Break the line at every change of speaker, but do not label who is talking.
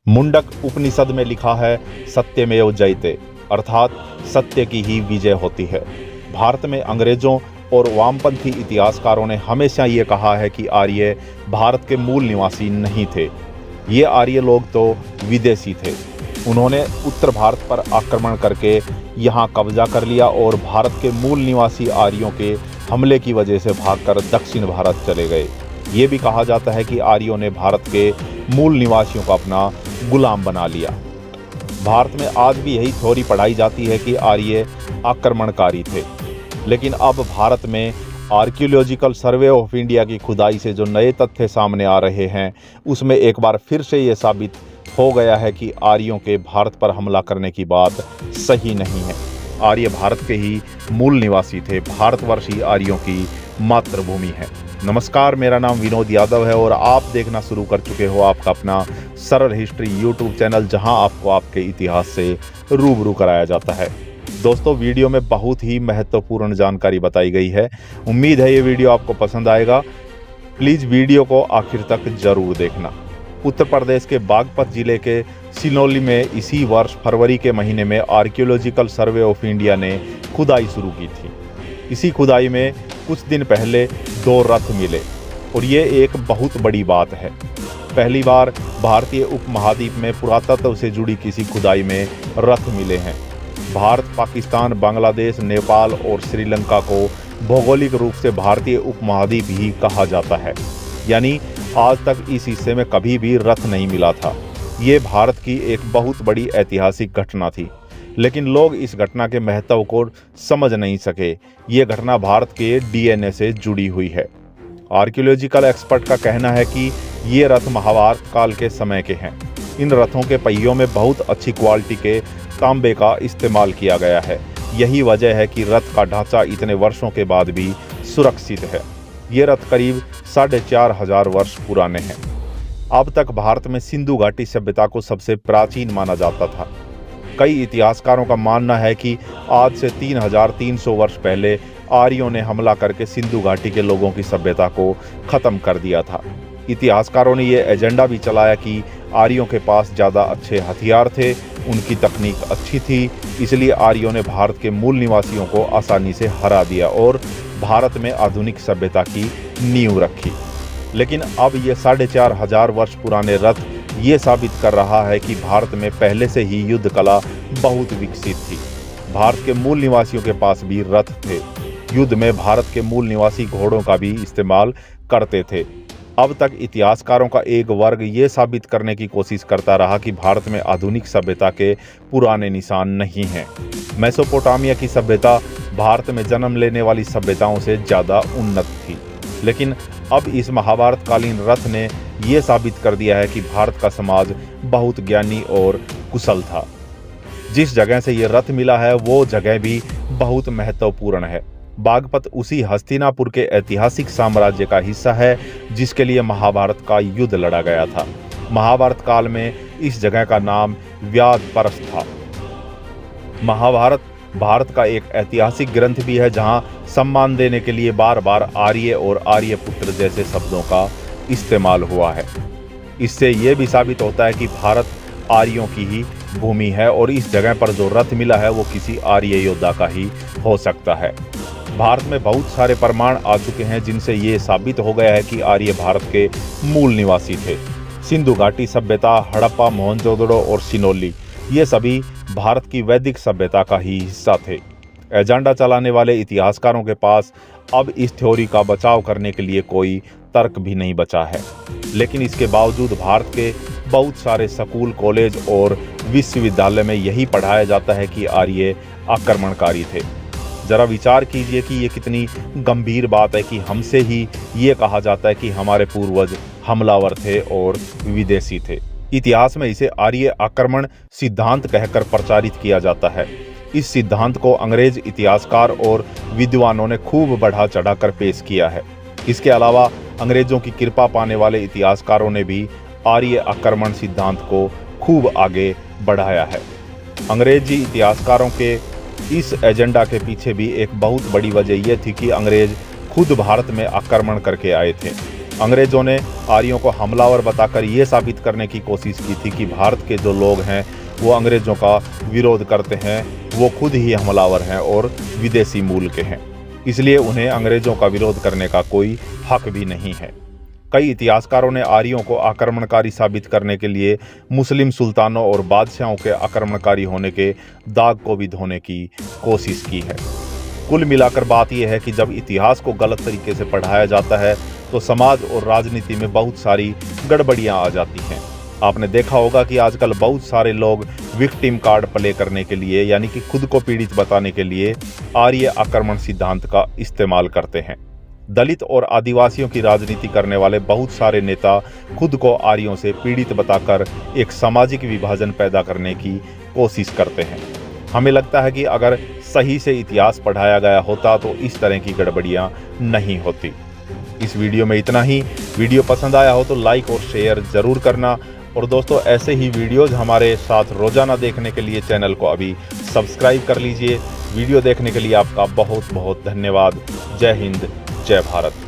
मुंडक उपनिषद में लिखा है सत्यमेव जयते, अर्थात सत्य की ही विजय होती है। भारत में अंग्रेजों और वामपंथी इतिहासकारों ने हमेशा ये कहा है कि आर्य भारत के मूल निवासी नहीं थे। ये आर्य लोग तो विदेशी थे। उन्होंने उत्तर भारत पर आक्रमण करके यहाँ कब्जा कर लिया और भारत के मूल निवासी आर्यों के हमले की वजह से भागकर दक्षिण भारत चले गए। ये भी कहा जाता है कि आर्यों ने भारत के मूल निवासियों को अपना गुलाम बना लिया। भारत में आज भी यही थ्योरी पढ़ाई जाती है कि आर्य आक्रमणकारी थे, लेकिन अब भारत में आर्कियोलॉजिकल सर्वे ऑफ इंडिया की खुदाई से जो नए तथ्य सामने आ रहे हैं, उसमें एक बार फिर से ये साबित हो गया है कि आर्यों के भारत पर हमला करने की बात सही नहीं है। आर्य भारत के ही मूल निवासी थे। भारतवर्ष ही आर्यों की मातृभूमि है। नमस्कार, मेरा नाम विनोद यादव है और आप देखना शुरू कर चुके हो आपका अपना सरल हिस्ट्री यूट्यूब चैनल, जहां आपको आपके इतिहास से रूबरू कराया जाता है। दोस्तों, वीडियो में बहुत ही महत्वपूर्ण जानकारी बताई गई है। उम्मीद है ये वीडियो आपको पसंद आएगा। प्लीज़ वीडियो को आखिर तक जरूर देखना। उत्तर प्रदेश के बागपत जिले के सिनौली में इसी वर्ष फरवरी के महीने में आर्कियोलॉजिकल सर्वे ऑफ इंडिया ने खुदाई शुरू की थी। इसी खुदाई में कुछ दिन पहले 2 रथ मिले और ये एक बहुत बड़ी बात है। पहली बार भारतीय उपमहाद्वीप में पुरातत्व से जुड़ी किसी खुदाई में रथ मिले हैं। भारत, पाकिस्तान, बांग्लादेश, नेपाल और श्रीलंका को भौगोलिक रूप से भारतीय उपमहाद्वीप ही कहा जाता है, यानी आज तक इस हिस्से में कभी भी रथ नहीं मिला था। ये भारत की एक बहुत बड़ी ऐतिहासिक घटना थी, लेकिन लोग इस घटना के महत्व को समझ नहीं सके। ये घटना भारत के डीएनए से जुड़ी हुई है। आर्कियोलॉजिकल एक्सपर्ट का कहना है कि ये रथ महाभारत काल के समय के हैं। इन रथों के पहियों में बहुत अच्छी क्वालिटी के तांबे का इस्तेमाल किया गया है। यही वजह है कि रथ का ढांचा इतने वर्षों के बाद भी सुरक्षित है। ये रथ करीब 4500 वर्ष पुराने हैं। अब तक भारत में सिंधु घाटी सभ्यता को सबसे प्राचीन माना जाता था। कई इतिहासकारों का मानना है कि आज से 3300 वर्ष पहले आर्यों ने हमला करके सिंधु घाटी के लोगों की सभ्यता को खत्म कर दिया था। इतिहासकारों ने यह एजेंडा भी चलाया कि आर्यों के पास ज़्यादा अच्छे हथियार थे, उनकी तकनीक अच्छी थी, इसलिए आर्यों ने भारत के मूल निवासियों को आसानी से हरा दिया और भारत में आधुनिक सभ्यता की नींव रखी। लेकिन अब ये 4500 वर्ष पुराने रथ ये साबित कर रहा है कि भारत में पहले से ही युद्ध कला बहुत विकसित थी। भारत के मूल निवासियों के पास भी रथ थे। युद्ध में भारत के मूल निवासी घोड़ों का भी इस्तेमाल करते थे। अब तक इतिहासकारों का एक वर्ग ये साबित करने की कोशिश करता रहा कि भारत में आधुनिक सभ्यता के पुराने निशान नहीं हैं। मेसोपोटामिया की सभ्यता भारत में जन्म लेने वाली सभ्यताओं से ज़्यादा उन्नत थी, लेकिन अब इस महाभारत कालीन रथ ने यह साबित कर दिया है कि भारत का समाज बहुत ज्ञानी और कुशल था। जिस जगह से ये रथ मिला है वो जगह भी बहुत महत्वपूर्ण है। बागपत उसी हस्तिनापुर के ऐतिहासिक साम्राज्य का हिस्सा है जिसके लिए महाभारत का युद्ध लड़ा गया था। महाभारत काल में इस जगह का नाम व्याधपरस था। महाभारत भारत का एक ऐतिहासिक ग्रंथ भी है, जहां सम्मान देने के लिए बार बार आर्य और आर्यपुत्र जैसे शब्दों का इस्तेमाल हुआ है। इससे यह भी साबित होता है कि भारत आर्यों की ही भूमि है और इस जगह पर जो रथ मिला है वो किसी आर्य योद्धा का ही हो सकता है। भारत में बहुत सारे प्रमाण आ चुके हैं जिनसे ये साबित हो गया है कि आर्य भारत के मूल निवासी थे। सिंधु घाटी सभ्यता, हड़प्पा, मोहनजोदड़ो और सिनौली, ये सभी भारत की वैदिक सभ्यता का ही हिस्सा थे। एजेंडा चलाने वाले इतिहासकारों के पास अब इस थ्योरी का बचाव करने के लिए कोई तर्क भी नहीं बचा है, लेकिन इसके बावजूद भारत के बहुत सारे स्कूल, कॉलेज और विश्वविद्यालय में यही पढ़ाया जाता है कि आर्य आक्रमणकारी थे। जरा विचार कीजिए कि ये कितनी गंभीर बात है कि हमसे ही ये कहा जाता है कि हमारे पूर्वज हमलावर थे और विदेशी थे। इतिहास में इसे आर्य आक्रमण सिद्धांत कहकर प्रचारित किया जाता है। इस सिद्धांत को अंग्रेज इतिहासकार और विद्वानों ने खूब बढ़ा चढ़ाकर पेश किया है। इसके अलावा अंग्रेजों की कृपा पाने वाले इतिहासकारों ने भी आर्य आक्रमण सिद्धांत को खूब आगे बढ़ाया है। अंग्रेजी इतिहासकारों के इस एजेंडा के पीछे भी एक बहुत बड़ी वजह यह थी कि अंग्रेज खुद भारत में आक्रमण करके आए थे। अंग्रेजों ने आर्यों को हमलावर बताकर ये साबित करने की कोशिश की थी कि भारत के जो लोग हैं वो अंग्रेजों का विरोध करते हैं, वो खुद ही हमलावर हैं और विदेशी मूल के हैं, इसलिए उन्हें अंग्रेजों का विरोध करने का कोई हक भी नहीं है। कई इतिहासकारों ने आर्यों को आक्रमणकारी साबित करने के लिए मुस्लिम सुल्तानों और बादशाहों के आक्रमणकारी होने के दाग को भी धोने की कोशिश की है। कुल मिलाकर बात यह है कि जब इतिहास को गलत तरीके से पढ़ाया जाता है तो समाज और राजनीति में बहुत सारी गड़बड़ियां आ जाती हैं। आपने देखा होगा कि आजकल बहुत सारे लोग विक्टिम कार्ड प्ले करने के लिए, यानी कि खुद को पीड़ित बताने के लिए आर्य आक्रमण सिद्धांत का इस्तेमाल करते हैं। दलित और आदिवासियों की राजनीति करने वाले बहुत सारे नेता खुद को आर्यों से पीड़ित बताकर एक सामाजिक विभाजन पैदा करने की कोशिश करते हैं। हमें लगता है कि अगर सही से इतिहास पढ़ाया गया होता तो इस तरह की गड़बड़ियां नहीं होती। इस वीडियो में इतना ही। वीडियो पसंद आया हो तो लाइक और शेयर जरूर करना। और दोस्तों, ऐसे ही वीडियोज हमारे साथ रोजाना देखने के लिए चैनल को अभी सब्सक्राइब कर लीजिए। वीडियो देखने के लिए आपका बहुत बहुत धन्यवाद। जय हिंद, जय भारत।